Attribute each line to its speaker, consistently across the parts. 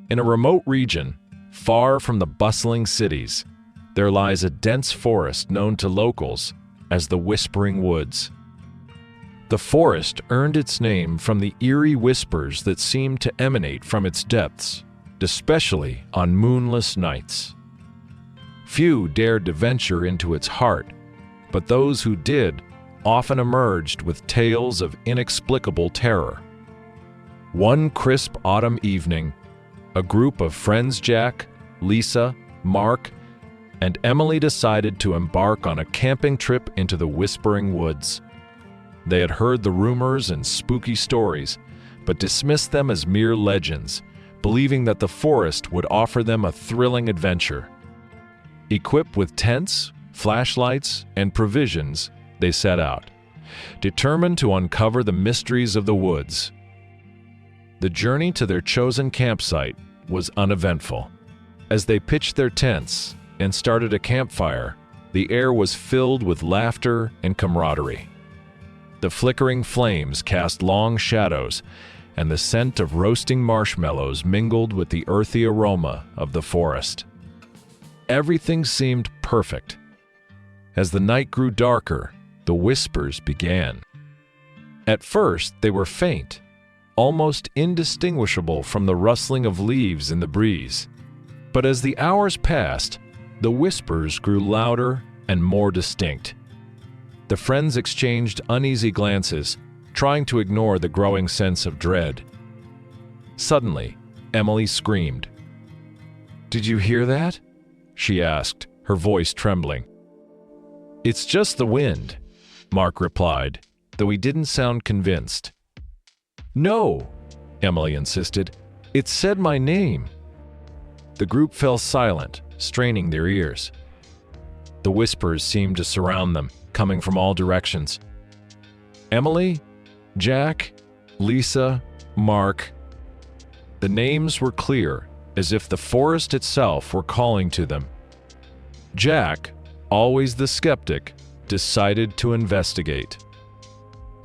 Speaker 1: In a remote region, far from the bustling cities, there lies a dense forest known to locals as the Whispering Woods. The forest earned its name from the eerie whispers that seemed to emanate from its depths, especially on moonless nights. Few dared to venture into its heart, but those who did often emerged with tales of inexplicable terror. One crisp autumn evening, a group of friends, Jack, Lisa, Mark, and Emily, decided to embark on a camping trip into the Whispering Woods. They had heard the rumors and spooky stories, but dismissed them as mere legends, believing that the forest would offer them a thrilling adventure. Equipped with tents, flashlights, and provisions, they set out, determined to uncover the mysteries of the woods. The journey to their chosen campsite was uneventful. As they pitched their tents and started a campfire, the air was filled with laughter and camaraderie. The flickering flames cast long shadows, and the scent of roasting marshmallows mingled with the earthy aroma of the forest. Everything seemed perfect. As the night grew darker, the whispers began. At first, they were faint, almost indistinguishable from the rustling of leaves in the breeze. But as the hours passed, the whispers grew louder and more distinct. The friends exchanged uneasy glances, trying to ignore the growing sense of dread. Suddenly, Emily screamed. "Did you hear that?" she asked, her voice trembling. "It's just the wind," Mark replied, though he didn't sound convinced. "No," Emily insisted. "It said my name." The group fell silent, straining their ears. The whispers seemed to surround them, coming from all directions. Emily, Jack, Lisa, Mark. The names were clear, as if the forest itself were calling to them. Jack, always the skeptic, decided to investigate.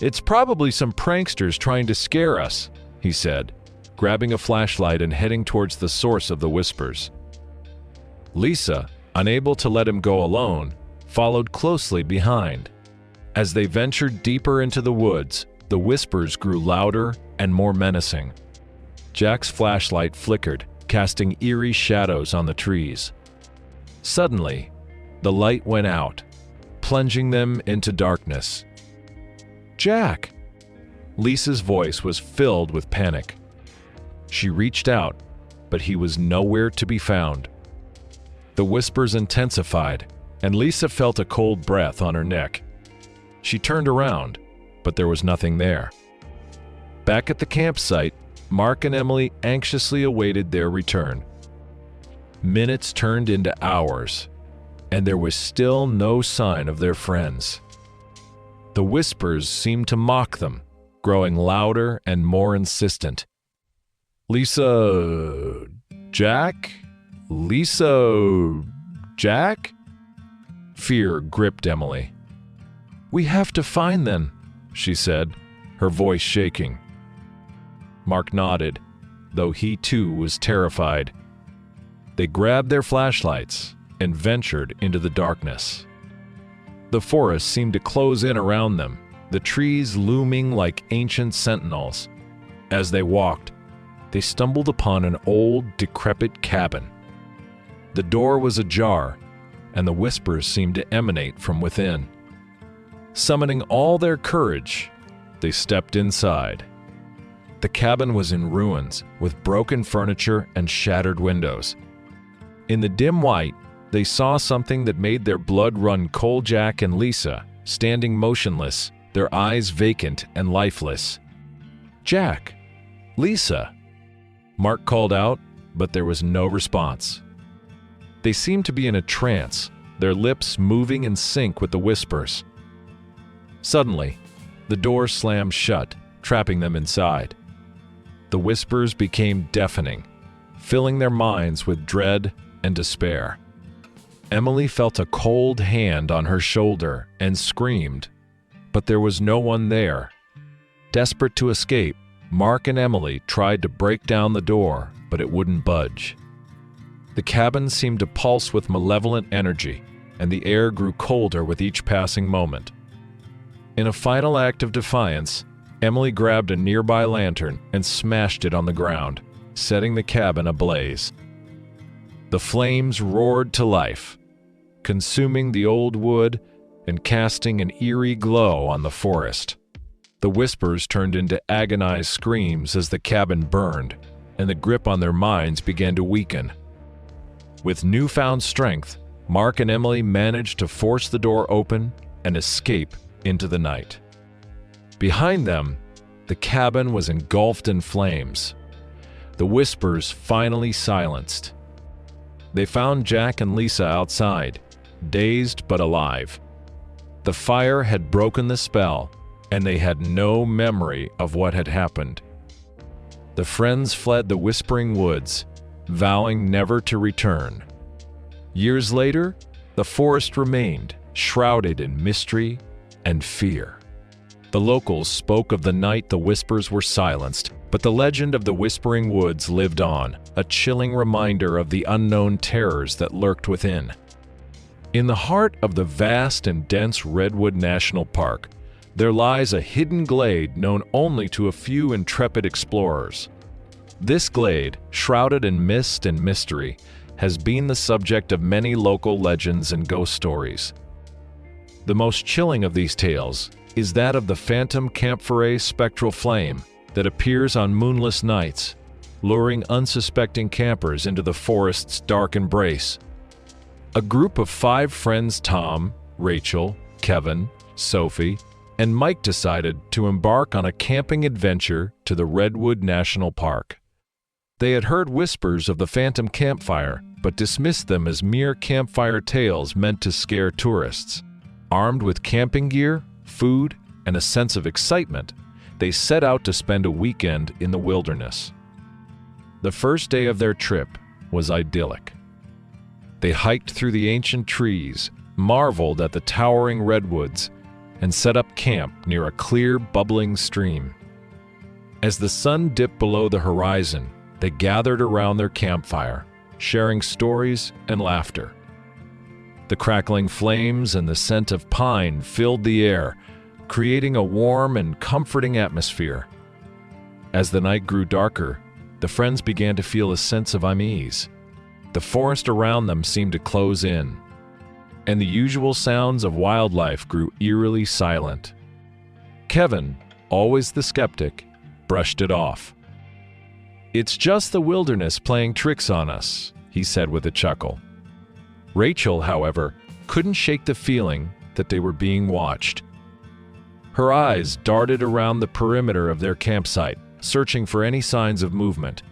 Speaker 1: "It's probably some pranksters trying to scare us," he said, grabbing a flashlight and heading towards the source of the whispers. Lisa, unable to let him go alone, followed closely behind. As they ventured deeper into the woods, the whispers grew louder and more menacing. Jack's flashlight flickered, casting eerie shadows on the trees. Suddenly, the light went out, plunging them into darkness. "Jack!" Lisa's voice was filled with panic. She reached out, but he was nowhere to be found. The whispers intensified, and Lisa felt a cold breath on her neck. She turned around, but there was nothing there. Back at the campsite, Mark and Emily anxiously awaited their return. Minutes turned into hours, and there was still no sign of their friends. The whispers seemed to mock them, growing louder and more insistent. "Lisa, Jack? Lisa, Jack?" Fear gripped Emily. "We have to find them," she said, her voice shaking. Mark nodded, though he too was terrified. They grabbed their flashlights and ventured into the darkness. The forest seemed to close in around them, the trees looming like ancient sentinels. As they walked, they stumbled upon an old, decrepit cabin. The door was ajar, and the whispers seemed to emanate from within. Summoning all their courage, they stepped inside. The cabin was in ruins, with broken furniture and shattered windows. In the dim light, they saw something that made their blood run cold. Jack and Lisa, standing motionless, their eyes vacant and lifeless. "Jack! Lisa!" Mark called out, but there was no response. They seemed to be in a trance, their lips moving in sync with the whispers. Suddenly, the door slammed shut, trapping them inside. The whispers became deafening, filling their minds with dread and despair. Emily felt a cold hand on her shoulder and screamed, but there was no one there. Desperate to escape, Mark and Emily tried to break down the door, but it wouldn't budge. The cabin seemed to pulse with malevolent energy, and the air grew colder with each passing moment. In a final act of defiance, Emily grabbed a nearby lantern and smashed it on the ground, setting the cabin ablaze. The flames roared to life, consuming the old wood and casting an eerie glow on the forest. The whispers turned into agonized screams as the cabin burned, and the grip on their minds began to weaken. With newfound strength, Mark and Emily managed to force the door open and escape into the night. Behind them, the cabin was engulfed in flames. The whispers finally silenced. They found Jack and Lisa outside, dazed but alive. The fire had broken the spell, and they had no memory of what had happened. The friends fled the whispering woods, vowing never to return. Years later, the forest remained, shrouded in mystery and fear. The locals spoke of the night the whispers were silenced, but the legend of the Whispering Woods lived on, a chilling reminder of the unknown terrors that lurked within. In the heart of the vast and dense Redwood National Park, there lies a hidden glade known only to a few intrepid explorers. This glade, shrouded in mist and mystery, has been the subject of many local legends and ghost stories. The most chilling of these tales is that of the phantom Campfire spectral flame that appears on moonless nights, luring unsuspecting campers into the forest's dark embrace. A group of 5 friends, Tom, Rachel, Kevin, Sophie, and Mike, decided to embark on a camping adventure to the Redwood National Park. They had heard whispers of the phantom campfire, but dismissed them as mere campfire tales meant to scare tourists. Armed with camping gear, food, and a sense of excitement, they set out to spend a weekend in the wilderness. The first day of their trip was idyllic. They hiked through the ancient trees, marveled at the towering redwoods, and set up camp near a clear, bubbling stream. As the sun dipped below the horizon, they gathered around their campfire, sharing stories and laughter. The crackling flames and the scent of pine filled the air, creating a warm and comforting atmosphere. As the night grew darker, the friends began to feel a sense of unease. The forest around them seemed to close in, and the usual sounds of wildlife grew eerily silent. Kevin, always the skeptic, brushed it off. "It's just the wilderness playing tricks on us," he said with a chuckle. Rachel, however, couldn't shake the feeling that they were being watched. Her eyes darted around the perimeter of their campsite, searching for any signs of movement.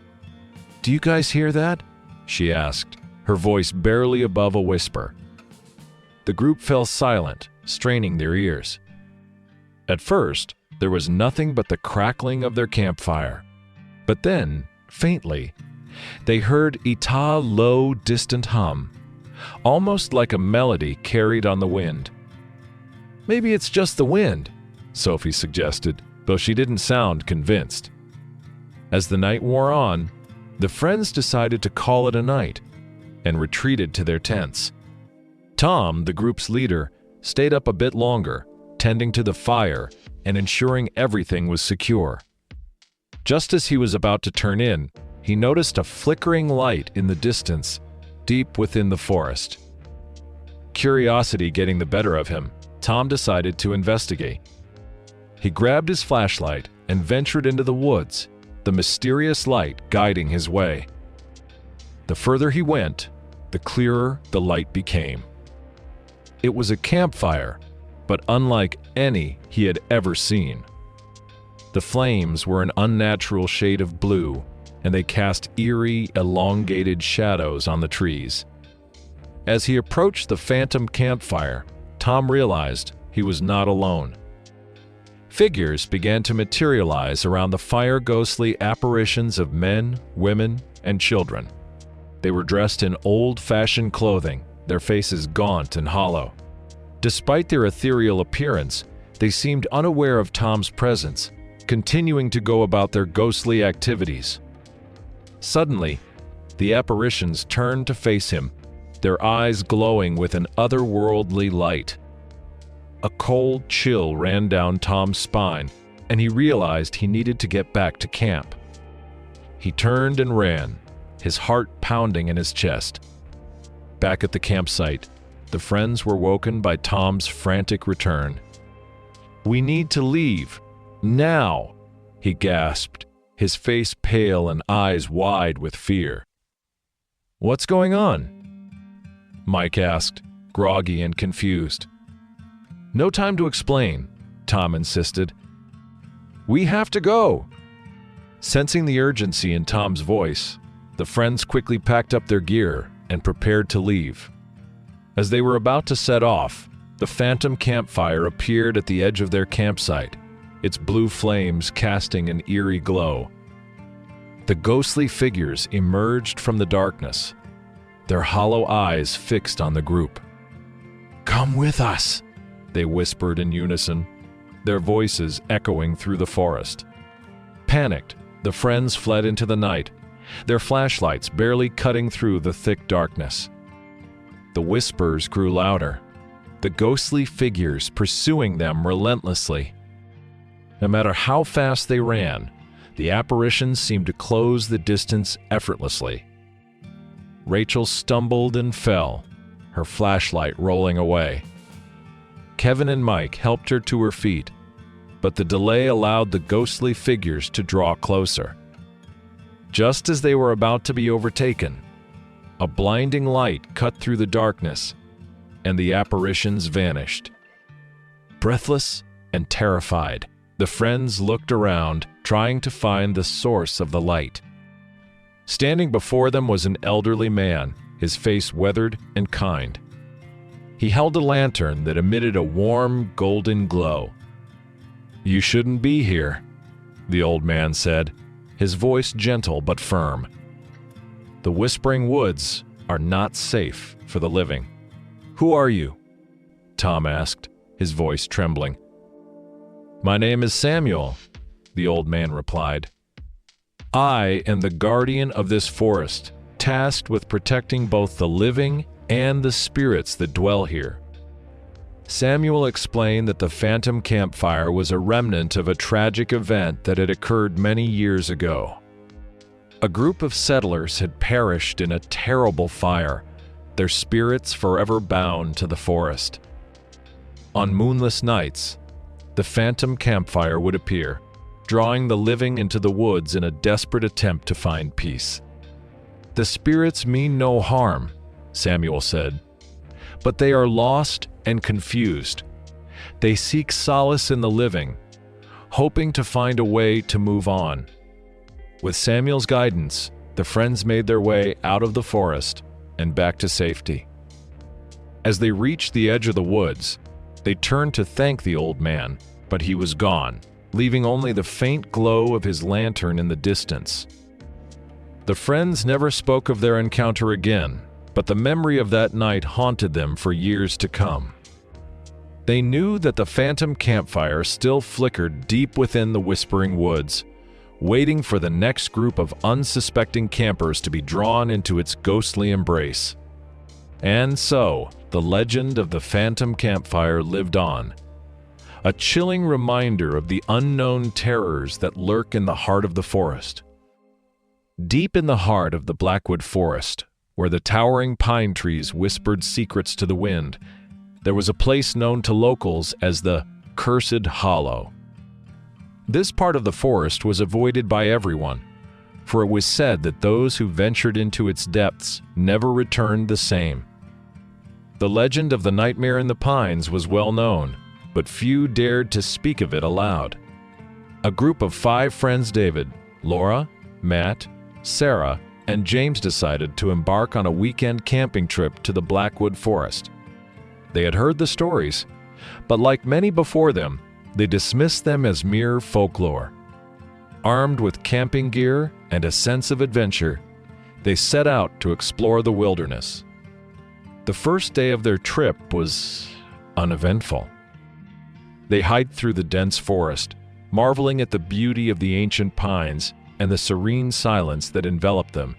Speaker 1: "Do you guys hear that?" she asked, her voice barely above a whisper. The group fell silent, straining their ears. At first, there was nothing but the crackling of their campfire. But then, faintly, they heard a low, distant hum, almost like a melody carried on the wind. "Maybe it's just the wind," Sophie suggested, though she didn't sound convinced. As the night wore on, the friends decided to call it a night and retreated to their tents. Tom, the group's leader, stayed up a bit longer, tending to the fire and ensuring everything was secure. Just as he was about to turn in, he noticed a flickering light in the distance, deep within the forest. Curiosity getting the better of him, Tom decided to investigate. He grabbed his flashlight and ventured into the woods, the mysterious light guiding his way. The further he went, the clearer the light became. It was a campfire, but unlike any he had ever seen. The flames were an unnatural shade of blue, and they cast eerie, elongated shadows on the trees. As he approached the phantom campfire, Tom realized he was not alone. Figures began to materialize around the fire, ghostly apparitions of men, women, and children. They were dressed in old-fashioned clothing, their faces gaunt and hollow. Despite their ethereal appearance, they seemed unaware of Tom's presence, continuing to go about their ghostly activities. Suddenly, the apparitions turned to face him, their eyes glowing with an otherworldly light. A cold chill ran down Tom's spine, and he realized he needed to get back to camp. He turned and ran, his heart pounding in his chest. Back at the campsite, the friends were woken by Tom's frantic return. "We need to leave, now," he gasped, his face pale and eyes wide with fear. "What's going on?" Mike asked, groggy and confused. "No time to explain," Tom insisted. "We have to go." Sensing the urgency in Tom's voice, the friends quickly packed up their gear and prepared to leave. As they were about to set off, the phantom campfire appeared at the edge of their campsite, its blue flames casting an eerie glow. The ghostly figures emerged from the darkness, their hollow eyes fixed on the group. "Come with us," they whispered in unison, their voices echoing through the forest. Panicked, the friends fled into the night, their flashlights barely cutting through the thick darkness. The whispers grew louder, the ghostly figures pursuing them relentlessly. No matter how fast they ran, the apparitions seemed to close the distance effortlessly. Rachel stumbled and fell, her flashlight rolling away. Kevin and Mike helped her to her feet, but the delay allowed the ghostly figures to draw closer. Just as they were about to be overtaken, a blinding light cut through the darkness, and the apparitions vanished. Breathless and terrified, the friends looked around, trying to find the source of the light. Standing before them was an elderly man, his face weathered and kind. He held a lantern that emitted a warm, golden glow. "You shouldn't be here," the old man said, his voice gentle but firm. "The Whispering Woods are not safe for the living." "Who are you?" Tom asked, his voice trembling. "My name is Samuel," the old man replied. "I am the guardian of this forest, tasked with protecting both the living and the spirits that dwell here." Samuel explained that the phantom campfire was a remnant of a tragic event that had occurred many years ago. A group of settlers had perished in a terrible fire, their spirits forever bound to the forest. On moonless nights, the phantom campfire would appear, drawing the living into the woods in a desperate attempt to find peace. "The spirits mean no harm," Samuel said, "but they are lost and confused. They seek solace in the living, hoping to find a way to move on." With Samuel's guidance, the friends made their way out of the forest and back to safety. As they reached the edge of the woods, they turned to thank the old man, but he was gone, leaving only the faint glow of his lantern in the distance. The friends never spoke of their encounter again, but the memory of that night haunted them for years to come. They knew that the phantom campfire still flickered deep within the Whispering Woods, waiting for the next group of unsuspecting campers to be drawn into its ghostly embrace. And so, the legend of the phantom campfire lived on, a chilling reminder of the unknown terrors that lurk in the heart of the forest. Deep in the heart of the Blackwood Forest, where the towering pine trees whispered secrets to the wind, there was a place known to locals as the Cursed Hollow. This part of the forest was avoided by everyone, for it was said that those who ventured into its depths never returned the same. The legend of the Nightmare in the Pines was well known, but few dared to speak of it aloud. A group of 5 friends, David, Laura, Matt, Sarah, and James, decided to embark on a weekend camping trip to the Blackwood Forest. They had heard the stories, but like many before them, they dismissed them as mere folklore. Armed with camping gear and a sense of adventure, they set out to explore the wilderness. The first day of their trip was uneventful. They hiked through the dense forest, marveling at the beauty of the ancient pines and the serene silence that enveloped them.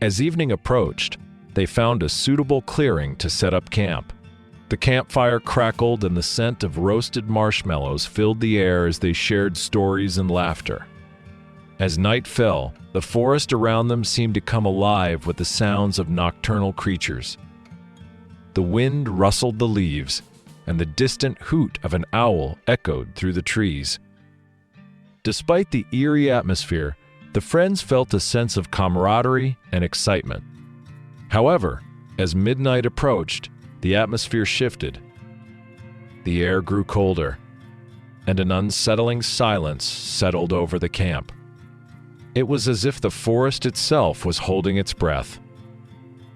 Speaker 1: As evening approached, they found a suitable clearing to set up camp. The campfire crackled and the scent of roasted marshmallows filled the air as they shared stories and laughter. As night fell, the forest around them seemed to come alive with the sounds of nocturnal creatures. The wind rustled the leaves, and the distant hoot of an owl echoed through the trees. Despite the eerie atmosphere, the friends felt a sense of camaraderie and excitement. However, as midnight approached, the atmosphere shifted. The air grew colder, and an unsettling silence settled over the camp. It was as if the forest itself was holding its breath.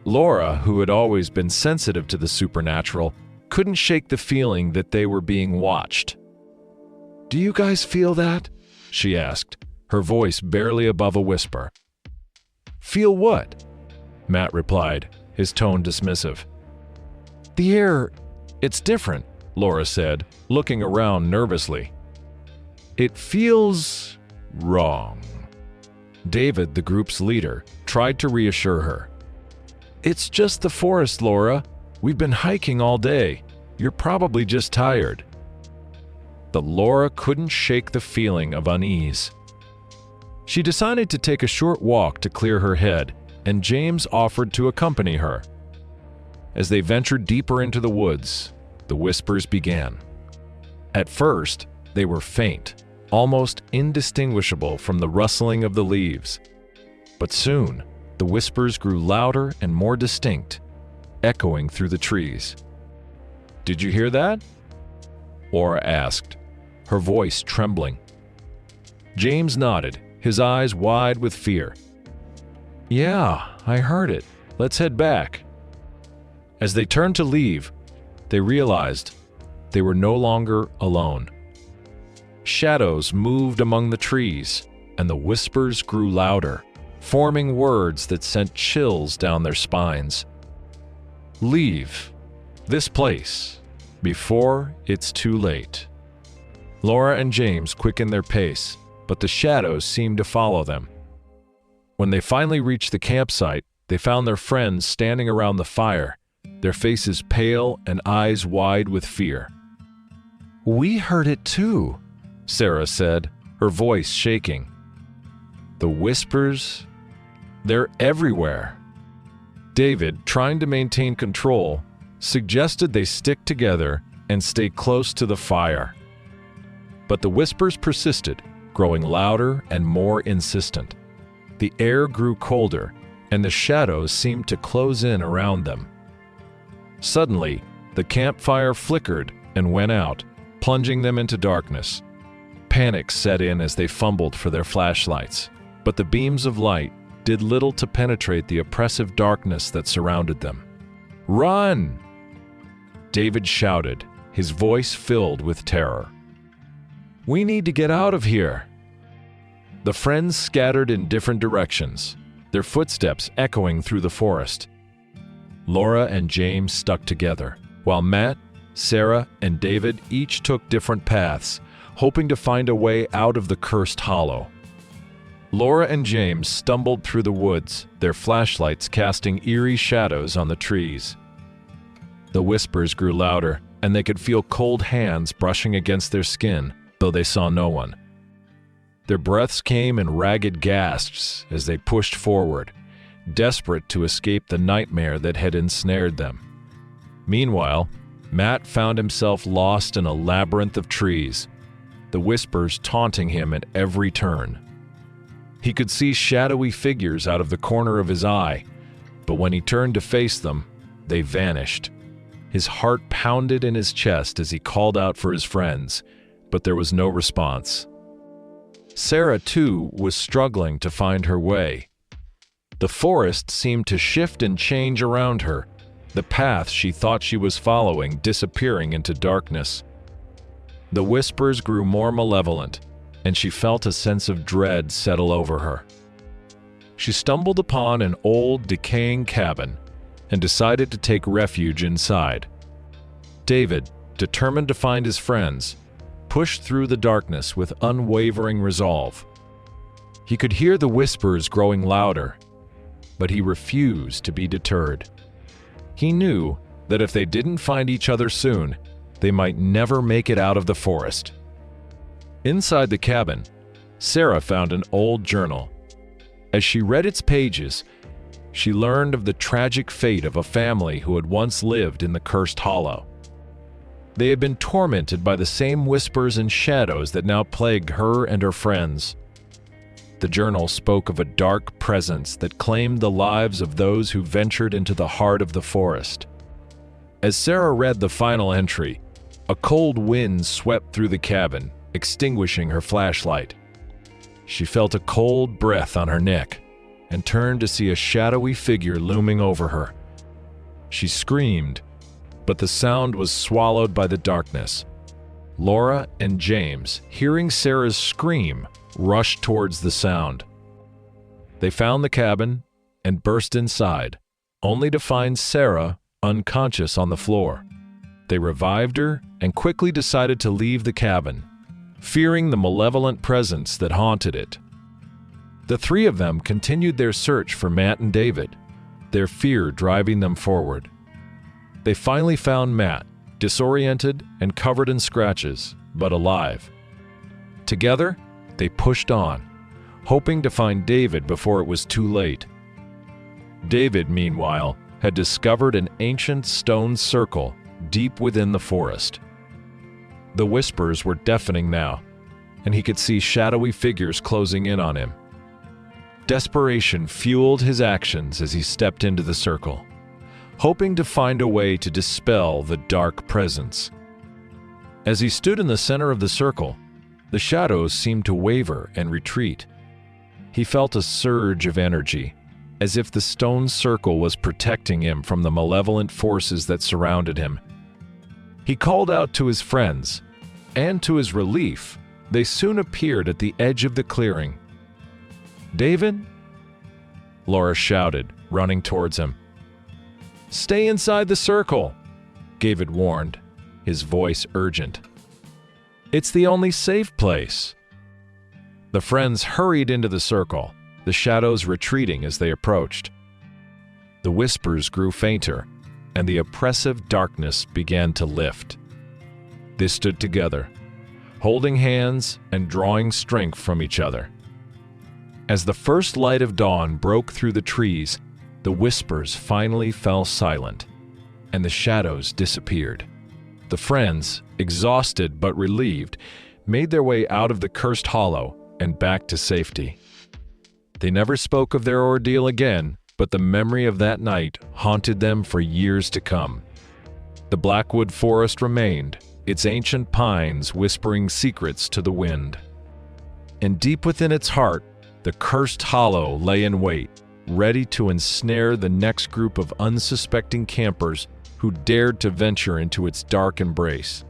Speaker 1: Laura, who had always been sensitive to the supernatural, couldn't shake the feeling that they were being watched. "Do you guys feel that?" she asked, her voice barely above a whisper. "Feel what?" Matt replied, his tone dismissive. "The air, it's different," Laura said, looking around nervously. "It feels wrong." David, the group's leader, tried to reassure her. "It's just the forest, Laura. We've been hiking all day. You're probably just tired." But Laura couldn't shake the feeling of unease. She decided to take a short walk to clear her head, and James offered to accompany her. As they ventured deeper into the woods, the whispers began. At first, they were faint, almost indistinguishable from the rustling of the leaves. But soon, the whispers grew louder and more distinct, echoing through the trees. "Did you hear that?" Laura asked, her voice trembling. James nodded, his eyes wide with fear. "Yeah, I heard it. Let's head back." As they turned to leave, they realized they were no longer alone. Shadows moved among the trees, and the whispers grew louder, forming words that sent chills down their spines. "Leave this place before it's too late." Laura and James quickened their pace, but the shadows seemed to follow them. When they finally reached the campsite, they found their friends standing around the fire, their faces pale and eyes wide with fear. "We heard it too," Sarah said, her voice shaking. "The whispers, they're everywhere." David, trying to maintain control, suggested they stick together and stay close to the fire. But the whispers persisted, growing louder and more insistent. The air grew colder, and the shadows seemed to close in around them. Suddenly, the campfire flickered and went out, plunging them into darkness. Panic set in as they fumbled for their flashlights, but the beams of light did little to penetrate the oppressive darkness that surrounded them. "Run!" David shouted, his voice filled with terror. "We need to get out of here!" The friends scattered in different directions, their footsteps echoing through the forest. Laura and James stuck together, while Matt, Sarah, and David each took different paths, hoping to find a way out of the cursed hollow. Laura and James stumbled through the woods, their flashlights casting eerie shadows on the trees. The whispers grew louder, and they could feel cold hands brushing against their skin, though they saw no one. Their breaths came in ragged gasps as they pushed forward, desperate to escape the nightmare that had ensnared them. Meanwhile, Matt found himself lost in a labyrinth of trees, the whispers taunting him at every turn. He could see shadowy figures out of the corner of his eye, but when he turned to face them, they vanished. His heart pounded in his chest as he called out for his friends, but there was no response. Sarah, too, was struggling to find her way. The forest seemed to shift and change around her, the path she thought she was following disappearing into darkness. The whispers grew more malevolent, and she felt a sense of dread settle over her. She stumbled upon an old, decaying cabin and decided to take refuge inside. David, determined to find his friends, pushed through the darkness with unwavering resolve. He could hear the whispers growing louder, but he refused to be deterred. He knew that if they didn't find each other soon, they might never make it out of the forest. Inside the cabin, Sarah found an old journal. As she read its pages, she learned of the tragic fate of a family who had once lived in the cursed hollow. They had been tormented by the same whispers and shadows that now plagued her and her friends. The journal spoke of a dark presence that claimed the lives of those who ventured into the heart of the forest. As Sarah read the final entry, a cold wind swept through the cabin, extinguishing her flashlight. She felt a cold breath on her neck and turned to see a shadowy figure looming over her. She screamed, but the sound was swallowed by the darkness. Laura and James, hearing Sarah's scream, rushed towards the sound. They found the cabin and burst inside, only to find Sarah unconscious on the floor. They revived her and quickly decided to leave the cabin, fearing the malevolent presence that haunted it. The three of them continued their search for Matt and David, their fear driving them forward. They finally found Matt, disoriented and covered in scratches, but alive. Together, they pushed on, hoping to find David before it was too late. David, meanwhile, had discovered an ancient stone circle deep within the forest. The whispers were deafening now, and he could see shadowy figures closing in on him. Desperation fueled his actions as he stepped into the circle, hoping to find a way to dispel the dark presence. As he stood in the center of the circle, the shadows seemed to waver and retreat. He felt a surge of energy, as if the stone circle was protecting him from the malevolent forces that surrounded him. He called out to his friends, and to his relief, they soon appeared at the edge of the clearing. "David?" Laura shouted, running towards him. "Stay inside the circle," David warned, his voice urgent. "It's the only safe place." The friends hurried into the circle, the shadows retreating as they approached. The whispers grew fainter, and the oppressive darkness began to lift. They stood together, holding hands and drawing strength from each other. As the first light of dawn broke through the trees, the whispers finally fell silent, and the shadows disappeared. The friends, exhausted but relieved, made their way out of the cursed hollow and back to safety. They never spoke of their ordeal again, but the memory of that night haunted them for years to come. The Blackwood Forest remained, its ancient pines whispering secrets to the wind. And deep within its heart, the cursed hollow lay in wait, ready to ensnare the next group of unsuspecting campers who dared to venture into its dark embrace.